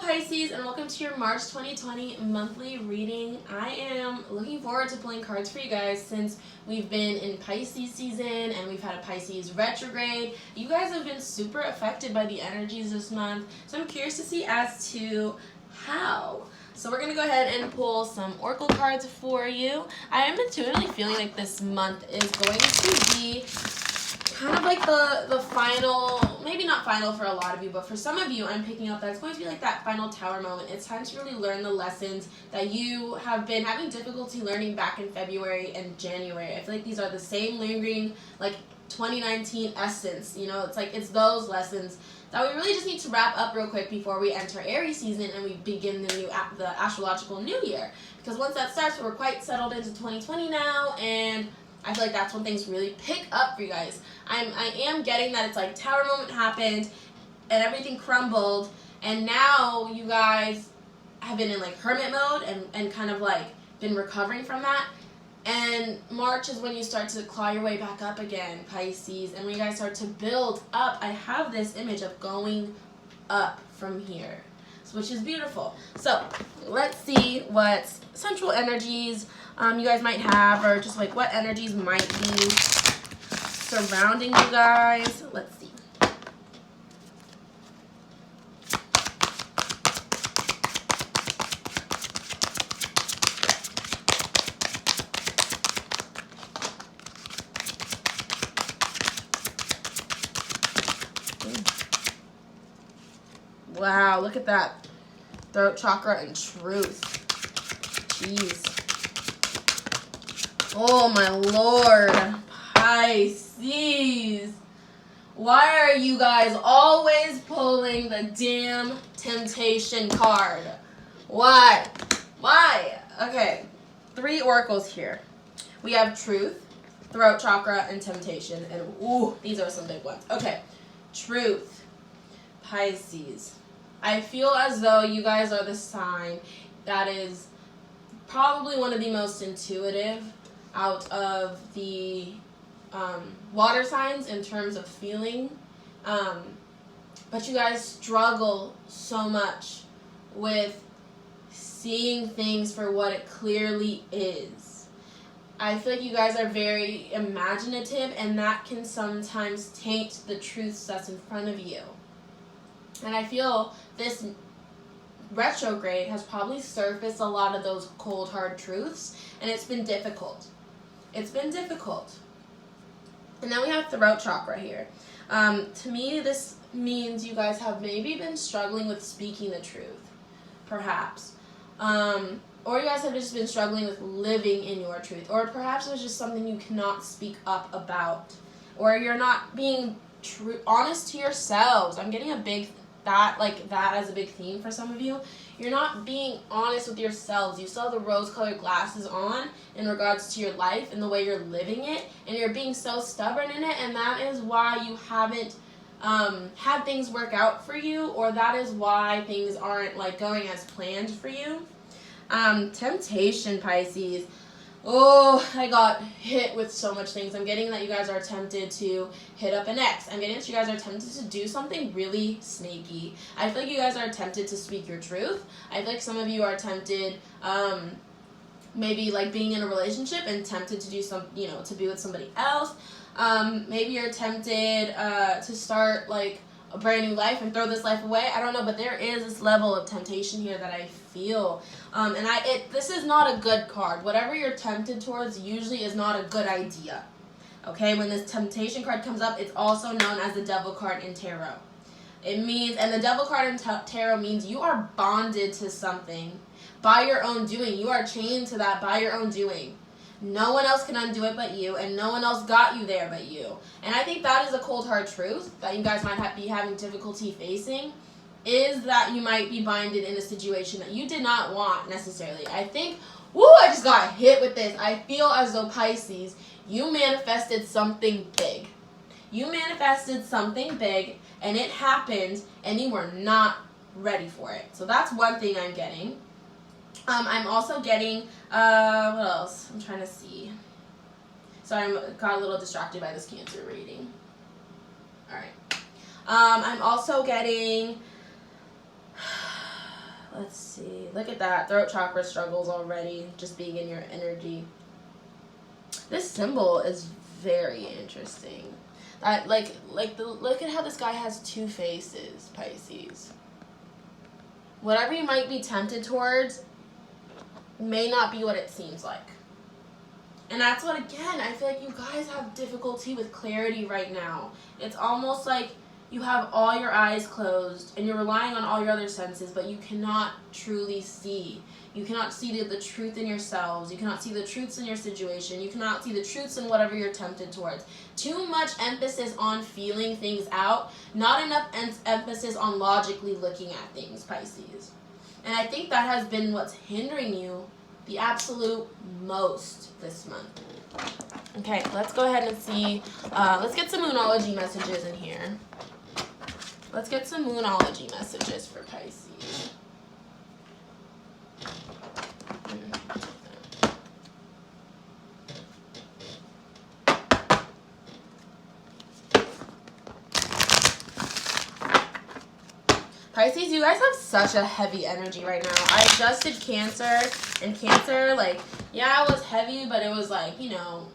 Pisces, and welcome to your March 2020 monthly reading. I am looking forward to pulling cards for you guys since we've been in Pisces season and we've had a Pisces retrograde. You guys have been super affected by the energies this month, so I'm curious to see as to how. So we're going to go ahead and pull some oracle cards for you. I am intuitively feeling like this month is going to be kind of like the final, maybe not final for a lot of you, but for some of you, I'm picking up that it's going to be like that final tower moment. It's time to really learn the lessons that you have been having difficulty learning back in February and January. I feel like these are the same lingering, like 2019 essence. You know, it's like it's those lessons that we really just need to wrap up real quick before we enter Aries season and we begin the astrological new year. Because once that starts, we're quite settled into 2020 now, and I feel like that's when things really pick up for you guys. I am getting that it's like tower moment happened and everything crumbled, and now you guys have been in like hermit mode and kind of like been recovering from that. And March is when you start to claw your way back up again, Pisces, and when you guys start to build up. I have this image of going up from here, which is beautiful. So let's see what central energies you guys might have, or just like what energies might be surrounding you guys. Let's see. Wow, look at that. Throat chakra and truth. Jeez. Oh my Lord. Pisces. Why are you guys always pulling the damn temptation card? Why? Why? Okay. 3 oracles here. We have truth, throat chakra, and temptation. And ooh, these are some big ones. Okay. Truth. Pisces. I feel as though you guys are the sign that is probably one of the most intuitive out of the water signs in terms of feeling. But you guys struggle so much with seeing things for what it clearly is. I feel like you guys are very imaginative, and that can sometimes taint the truths that's in front of you. And I feel this retrograde has probably surfaced a lot of those cold, hard truths, and it's been difficult. It's been difficult. And then we have throat chakra here. To me, this means you guys have maybe been struggling with speaking the truth, perhaps. Or you guys have just been struggling with living in your truth. Or perhaps there's just something you cannot speak up about. Or you're not being honest to yourselves. I'm getting that as a big theme for some of you. You're not being honest with yourselves. You still have the rose-colored glasses on in regards to your life and the way you're living it, and you're being so stubborn in it, and that is why you haven't had things work out for you, or that is why things aren't like going as planned for you. Temptation, Pisces. Oh, I got hit with so much things. I'm getting that you guys are tempted to hit up an ex. I'm getting that you guys are tempted to do something really sneaky. I feel like you guys are tempted to speak your truth. I feel like some of you are tempted, maybe like being in a relationship and tempted to do to be with somebody else. Maybe you're tempted to start like a brand new life and throw this life away. I don't know, but there is this level of temptation here that I feel. This is not a good card. Whatever you're tempted towards usually is not a good idea. Okay, when this temptation card comes up, it's also known as the devil card in tarot. It means, and the devil card in tarot means you are bonded to something by your own doing. You are chained to that by your own doing. No one else can undo it but you, and no one else got you there but you. And I think that is a cold hard truth that you guys might be having difficulty facing, is that you might be binded in a situation that you did not want necessarily. I think, I just got hit with this. I feel as though, Pisces, you manifested something big. You manifested something big, and it happened, and you were not ready for it. So that's one thing I'm getting. I'm also getting, what else? I'm trying to see. Sorry, I got a little distracted by this Cancer reading. All right. I'm also getting Let's see. Look at that. Throat chakra struggles already, just being in your energy. This symbol is very interesting. Look at how this guy has two faces, Pisces. Whatever you might be tempted towards may not be what it seems like. And that's what, again, I feel like you guys have difficulty with clarity right now. It's almost like you have all your eyes closed and you're relying on all your other senses, but you cannot truly see. You cannot see the truth in yourselves. You cannot see the truths in your situation. You cannot see the truths in whatever you're tempted towards. Too much emphasis on feeling things out, not enough emphasis on logically looking at things, Pisces. And I think that has been what's hindering you the absolute most this month. Okay, let's go ahead and see. Let's get some Moonology messages in here. Let's get some Moonology messages for Pisces. Pisces, you guys have such a heavy energy right now. I adjusted Cancer, and Cancer, like, yeah, it was heavy, but it was like, you know,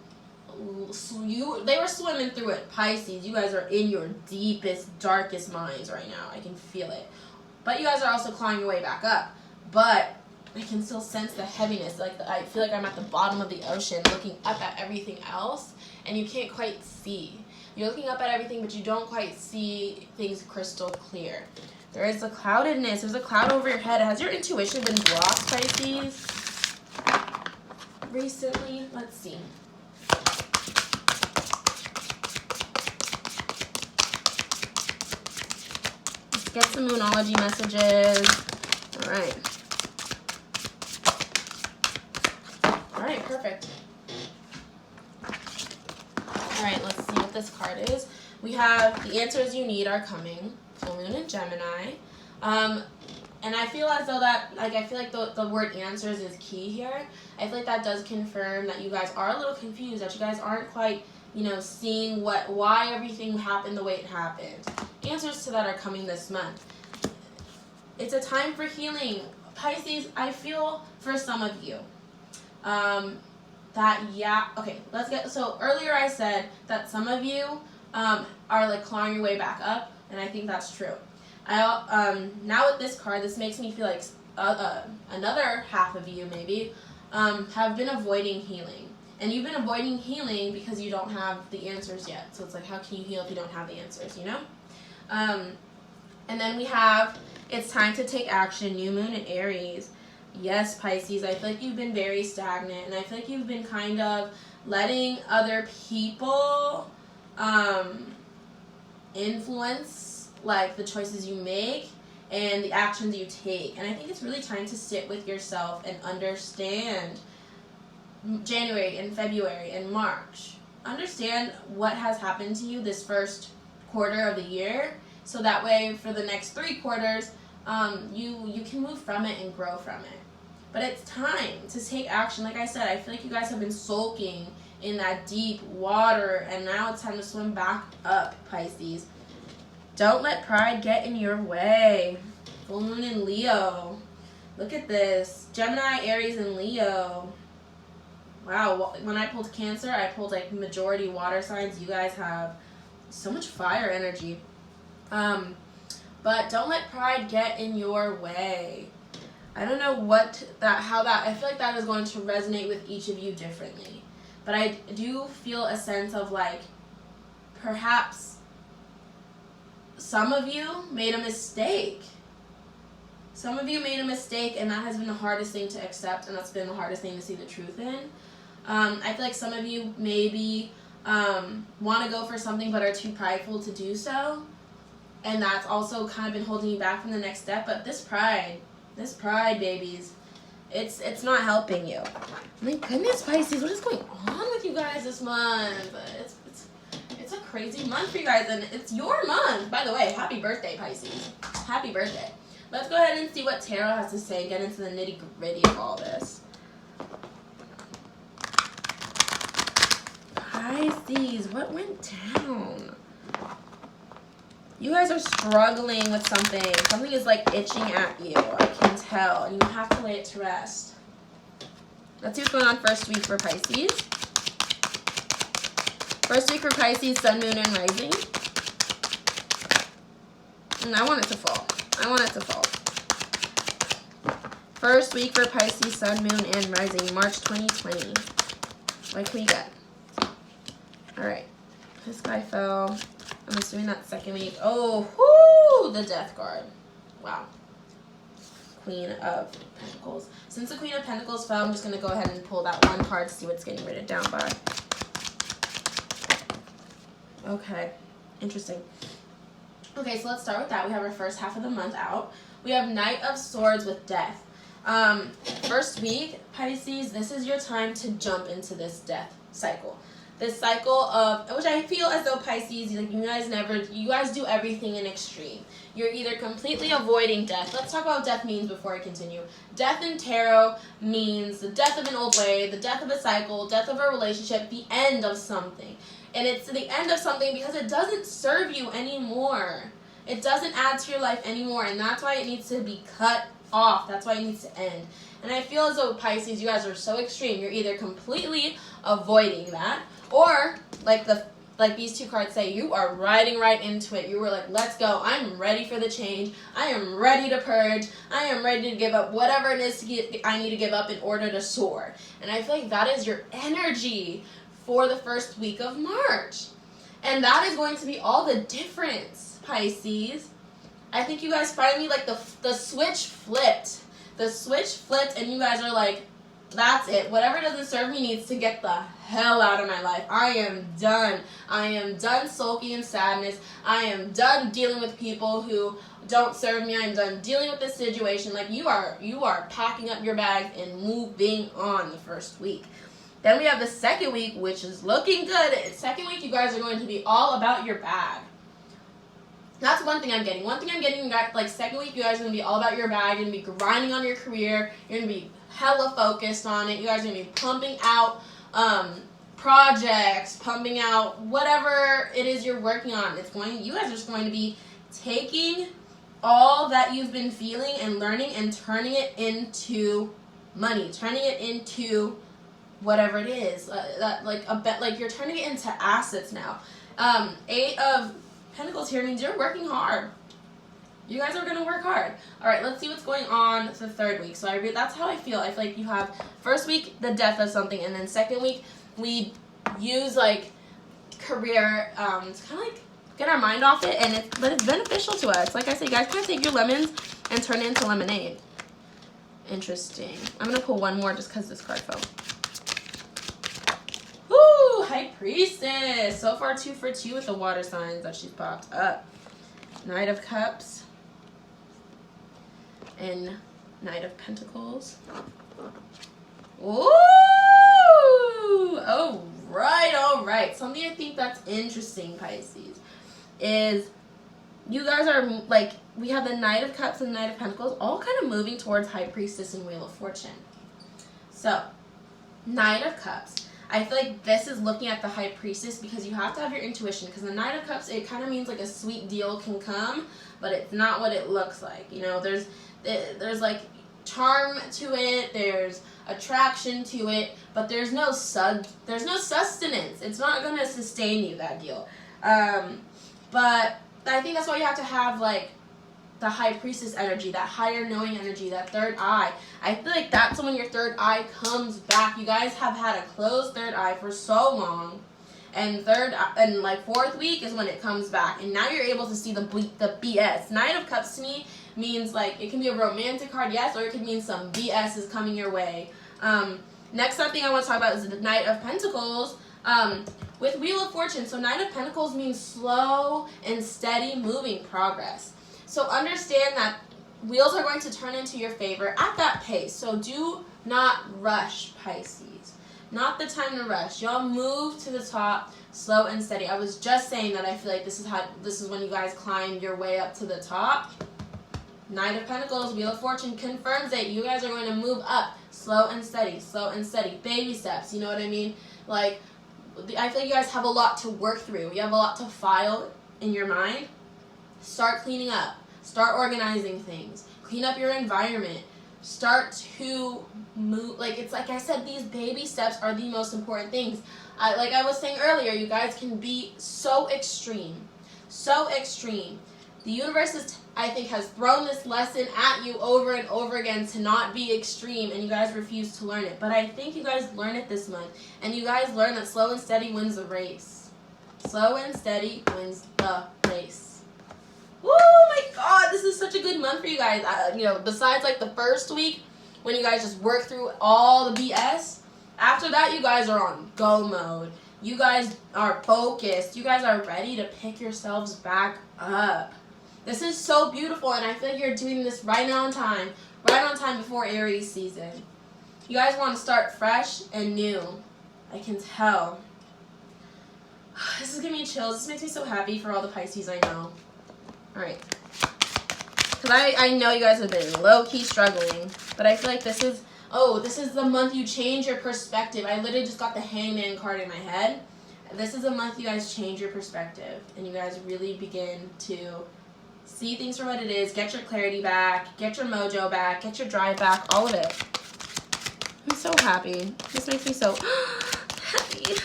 they were swimming through it. Pisces, you guys are in your deepest, darkest minds right now. I can feel it. But you guys are also clawing your way back up. But I can still sense the heaviness. Like, I feel like I'm at the bottom of the ocean looking up at everything else, and you can't quite see. You're looking up at everything, but you don't quite see things crystal clear. There is a cloudedness. There's a cloud over your head. Has your intuition been blocked, Pisces? Recently? Let's see. Let's get some Moonology messages. All right. All right, perfect. All right, let's see what this card is. We have the answers you need are coming. Full moon in Gemini. And I feel as though that, like, I feel like the word answers is key here. I feel like that does confirm that you guys are a little confused, that you guys aren't quite, you know, seeing why everything happened the way it happened. Answers to that are coming this month. It's a time for healing. Pisces, I feel for some of you, so earlier I said that some of you are like clawing your way back up, and I think that's true. Now with this card, this makes me feel like another half of you maybe have been avoiding healing. And you've been avoiding healing because you don't have the answers yet. So it's like, how can you heal if you don't have the answers, you know? And then we have, it's time to take action, new moon in Aries. Yes, Pisces, I feel like you've been very stagnant, and I feel like you've been kind of letting other people influence like the choices you make and the actions you take. And I think it's really time to sit with yourself and understand January and February and March. Understand what has happened to you this first quarter of the year, so that way for the next 3 quarters you can move from it and grow from it. But it's time to take action. Like I said, I feel like you guys have been sulking in that deep water, and now it's time to swim back up, Pisces. Don't let pride get in your way. Full moon in Leo. Look at this. Gemini, Aries, and Leo. Wow, when I pulled Cancer, I pulled like majority water signs. You guys have so much fire energy. But don't let pride get in your way. I don't know I feel like that is going to resonate with each of you differently. But I do feel a sense of like, perhaps some of you made a mistake. Some of you made a mistake, and that has been the hardest thing to accept, and that's been the hardest thing to see the truth in. I feel like some of you maybe want to go for something but are too prideful to do so. And that's also kind of been holding you back from the next step. But this pride, babies, it's not helping you. My goodness, Pisces, what is going on with you guys this month? It's a crazy month for you guys, and it's your month. By the way, happy birthday, Pisces. Happy birthday. Let's go ahead and see what Tarot has to say, get into the nitty-gritty of all this. Pisces, what went down? You guys are struggling with something. Something is like itching at you. I can tell. And you have to lay it to rest. Let's see what's going on first week for Pisces. First week for Pisces, Sun, Moon, and Rising. And I want it to fall. I want it to fall. First week for Pisces, Sun, Moon, and Rising, March 2020. What can we get? Alright. This guy fell. I'm assuming that's second week. Oh, whoo! The Death card. Wow. Queen of Pentacles. Since the Queen of Pentacles fell, I'm just going to go ahead and pull that one card to see what's getting written down by. Okay. Interesting. Okay, so let's start with that. We have our first half of the month out. We have Knight of Swords with Death. First week, Pisces, this is your time to jump into this death cycle. This cycle of, which I feel as though Pisces, like you guys do everything in extreme. You're either completely avoiding death. Let's talk about what death means before I continue. Death in tarot means the death of an old way, the death of a cycle, death of a relationship, the end of something. And it's the end of something because it doesn't serve you anymore. It doesn't add to your life anymore, and that's why it needs to be cut off. That's why it needs to end. And I feel as though Pisces, you guys are so extreme. You're either completely avoiding that, or like these two cards say, you are riding right into it. You were like, let's go. I'm ready for the change. I am ready to purge. I am ready to give up whatever it is I need to give up in order to soar. And I feel like that is your energy for the first week of March. And that is going to be all the difference, Pisces. I think you guys finally, like, the switch flipped. The switch flipped, and you guys are like, that's it. Whatever doesn't serve me needs to get the hell out of my life. I am done. I am done sulking in sadness. I am done dealing with people who don't serve me. I am done dealing with this situation. Like, you are packing up your bags and moving on the first week. Then we have the second week, which is looking good. Second week, you guys are going to be all about your bag. That's one thing I'm getting. One thing I'm getting, like, second week, you guys are going to be all about your bag. You're going to be grinding on your career. You're going to be hella focused on it. You guys are going to be pumping out projects, pumping out whatever it is you're working on. You guys are just going to be taking all that you've been feeling and learning and turning it into money, turning it into whatever it is. Like you're turning it into assets now. 8 of Pentacles here means you're working hard. You guys are going to work hard. All right, let's see what's going on the third week. So that's how I feel. I feel like you have first week, the death of something, and then second week, we use, like, career to kind of, like, get our mind off it, but it's beneficial to us. Like I said, you guys kind of take your lemons and turn it into lemonade. Interesting. I'm going to pull one more just because this card fell. Woo! High Priestess. So far, 2 for 2 with the water signs that she's popped up. Knight of Cups. And Knight of Pentacles. Ooh! All right. Something I think that's interesting, Pisces, is you guys are, like, we have the Knight of Cups and the Knight of Pentacles all kind of moving towards High Priestess and Wheel of Fortune. So, Knight of Cups. I feel like this is looking at the High Priestess because you have to have your intuition, because the Knight of Cups, it kind of means like a sweet deal can come, but it's not what it looks like. You know, there's like charm to it, there's attraction to it, but there's no sustenance. It's not going to sustain you, that deal. But I think that's why you have to have, like, the High Priestess energy, that higher knowing energy, that third eye. I feel like that's when your third eye comes back. You guys have had a closed third eye for so long, and fourth week is when it comes back, and now you're able to see the BS. Knight of Cups to me means, like, it can be a romantic card, yes, or it could mean some BS is coming your way. Next thing I want to talk about is the Knight of Pentacles. With Wheel of Fortune, so Knight of Pentacles means slow and steady moving progress. So understand that wheels are going to turn into your favor at that pace. So do not rush, Pisces. Not the time to rush. Y'all move to the top slow and steady. I was just saying that I feel like this is when you guys climb your way up to the top. Knight of Pentacles, Wheel of Fortune confirms that you guys are going to move up slow and steady, baby steps. You know what I mean? Like, I feel like you guys have a lot to work through. You have a lot to file in your mind. Start cleaning up. Start organizing things. Clean up your environment. Start to move. Like, it's like I said, these baby steps are the most important things. Like I was saying earlier, you guys can be so extreme. So extreme. The universe is, I think, has thrown this lesson at you over and over again to not be extreme, and you guys refuse to learn it. But I think you guys learn it this month, and you guys learn that slow and steady wins the race. Slow and steady wins the race. Woo, my God, this is such a good month for you guys. Besides like the first week when you guys just work through all the BS, after that you guys are on go mode. You guys are focused. You guys are ready to pick yourselves back up. This is so beautiful, and I feel like you're doing this right on time before Aries season. You guys want to start fresh and new. I can tell. This is giving me chills. This makes me so happy for all the Pisces I know. All right. Because I know you guys have been low-key struggling, but I feel like this is the month you change your perspective. I literally just got the Hangman card in my head. This is the month you guys change your perspective, and you guys really begin to see things for what it is, get your clarity back, get your mojo back, get your drive back, all of it. I'm so happy. This makes me so happy.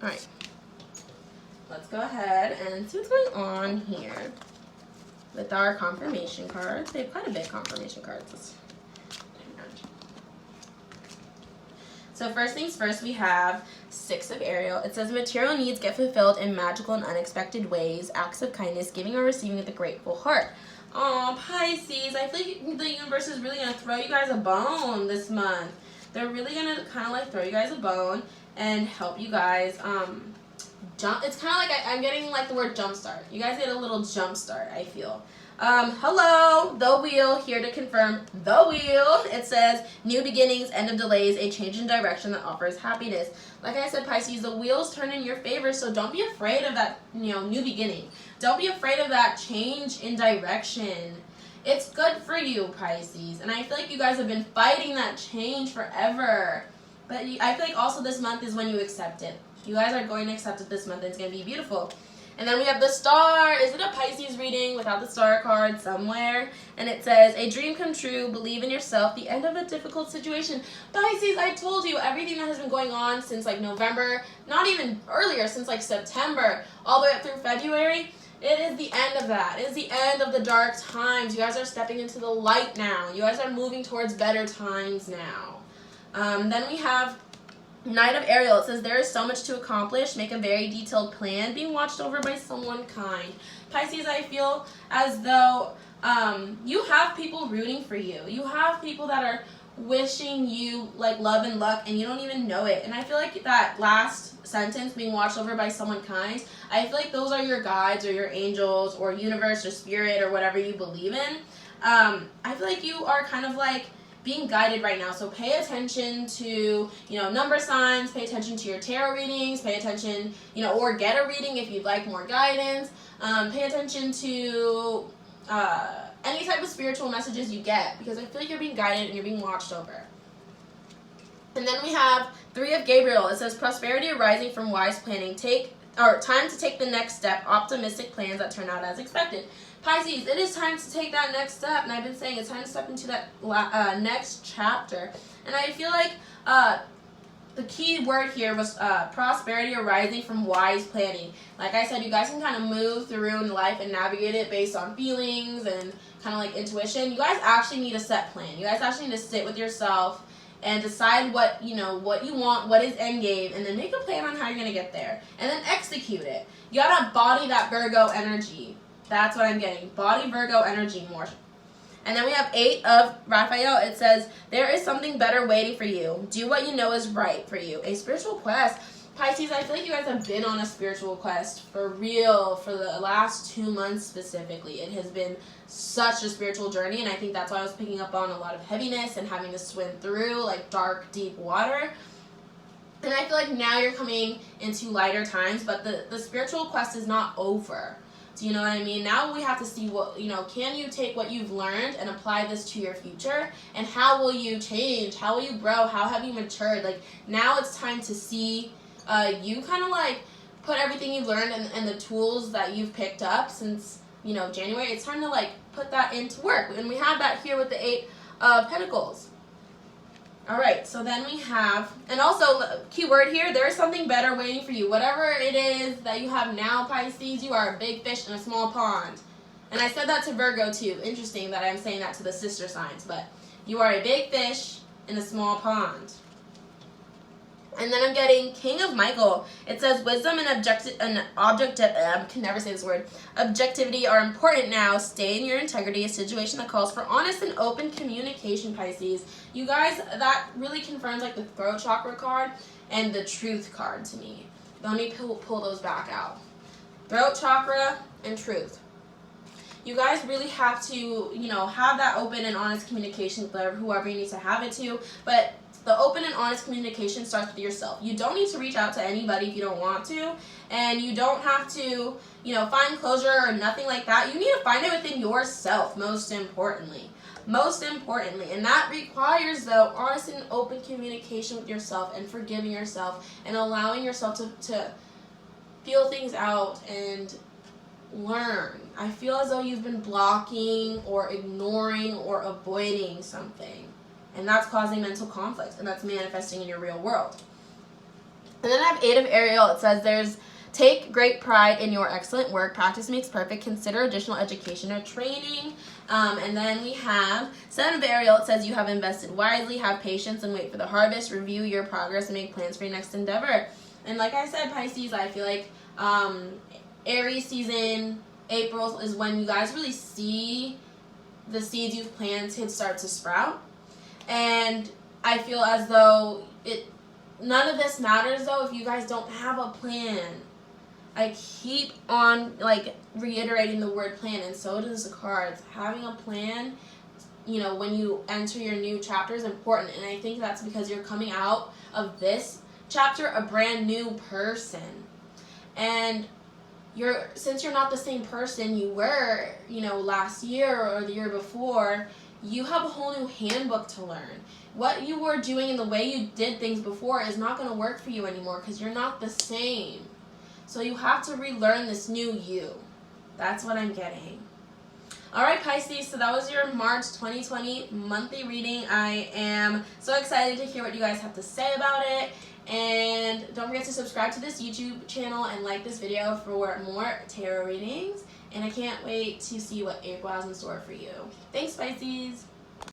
All right. Let's go ahead and see what's going on here with our confirmation cards. They have quite a bit of confirmation cards. So first things first, we have 6 of Ariel. It says material needs get fulfilled in magical and unexpected ways. Acts of kindness, giving or receiving with a grateful heart. Oh, Pisces, I feel like the universe is really going to throw you guys a bone this month. They're really going to kind of like throw you guys a bone and help you guys jump. It's kind of like I'm getting like the word jump start. You guys get a little jump start, I feel. Hello, the wheel, here to confirm the wheel. It says new beginnings, end of delays, a change in direction that offers happiness. Like I said, Pisces, the wheels turn in your favor, so don't be afraid of that, new beginning. Don't be afraid of that change in direction. It's good for you, Pisces. And I feel like you guys have been fighting that change forever. But I feel like also this month is when you accept it. You guys are going to accept it this month, and it's going to be beautiful. And then we have the star. Is it a Pisces reading without the star card somewhere? And it says, a dream come true, believe in yourself, the end of a difficult situation. Pisces, I told you, everything that has been going on since like November, not even earlier, since like September, all the way up through February, it is the end of that. It is the end of the dark times. You guys are stepping into the light now. You guys are moving towards better times now. Then we have Knight of Ariel. It says there is so much to accomplish. Make a very detailed plan. Being watched over by someone kind. Pisces, I feel as though you have people rooting for you. You have people that are wishing you like love and luck, and you don't even know it. And I feel like that last sentence, being watched over by someone kind, I feel like those are your guides or your angels or universe or spirit or whatever you believe in. I feel like you are kind of like being guided right now, so pay attention to number signs, pay attention to your tarot readings, pay attention or get a reading if you'd like more guidance. Pay attention to any type of spiritual messages you get, because I feel like you're being guided and you're being watched over. And then we have 3 of Gabriel. It says prosperity arising from wise planning, time to take the next step, optimistic plans that turn out as expected. Pisces, it is time to take that next step, and I've been saying it's time to step into that next chapter. And I feel like the key word here was prosperity arising from wise planning. Like I said, you guys can kind of move through in life and navigate it based on feelings and kind of like intuition. You guys actually need a set plan. You guys actually need to sit with yourself and decide what you want, what is end game, and then make a plan on how you're going to get there. And then execute it. You got to embody that Virgo energy. That's what I'm getting. Body Virgo energy more. And then we have 8 of Raphael. It says, there is something better waiting for you. Do what you know is right for you. A spiritual quest. Pisces, I feel like you guys have been on a spiritual quest for real for the last 2 months specifically. It has been such a spiritual journey, and I think that's why I was picking up on a lot of heaviness and having to swim through like dark, deep water. And I feel like now you're coming into lighter times, but the spiritual quest is not over. Do you know what I mean? Now we have to see what, can you take what you've learned and apply this to your future? And how will you change? How will you grow? How have you matured? Like, now it's time to see you kind of like put everything you've learned and the tools that you've picked up since, January. It's time to like put that into work. And we have that here with the 8 of Pentacles. All right, so then we have, and also, keyword here, there is something better waiting for you. Whatever it is that you have now, Pisces, you are a big fish in a small pond. And I said that to Virgo too. Interesting that I'm saying that to the sister signs, but you are a big fish in a small pond. And then I'm getting King of Michael. It says wisdom and I can never say this word. Objectivity are important now. Stay in your integrity. A situation that calls for honest and open communication, Pisces. You guys, that really confirms like the throat chakra card and the truth card to me. Let me pull those back out. Throat chakra and truth. You guys really have to, have that open and honest communication with whoever you need to have it to. But the open and honest communication starts with yourself. You don't need to reach out to anybody if you don't want to. And you don't have to, find closure or nothing like that. You need to find it within yourself, most importantly. Most importantly. And that requires, though, honest and open communication with yourself and forgiving yourself and allowing yourself to feel things out and learn. I feel as though you've been blocking or ignoring or avoiding something. And that's causing mental conflict, and that's manifesting in your real world. And then I have 8 of Ariel. It says take great pride in your excellent work. Practice makes perfect. Consider additional education or training. And then we have 7 of Ariel. It says you have invested wisely. Have patience and wait for the harvest. Review your progress and make plans for your next endeavor. And like I said, Pisces, I feel like Aries season, April, is when you guys really see the seeds you've planted start to sprout. And I feel as though none of this matters, though, if you guys don't have a plan. I keep on, reiterating the word plan, and so does the cards. Having a plan, when you enter your new chapter is important. And I think that's because you're coming out of this chapter a brand new person. And since you're not the same person you were, last year or the year before, you have a whole new handbook to learn. What you were doing and the way you did things before is not going to work for you anymore because you're not the same. So you have to relearn this new you. That's what I'm getting. All right, Pisces, so that was your March 2020 monthly reading. I am so excited to hear what you guys have to say about it. And don't forget to subscribe to this YouTube channel and like this video for more tarot readings. And I can't wait to see what April has in store for you. Thanks, Pisces.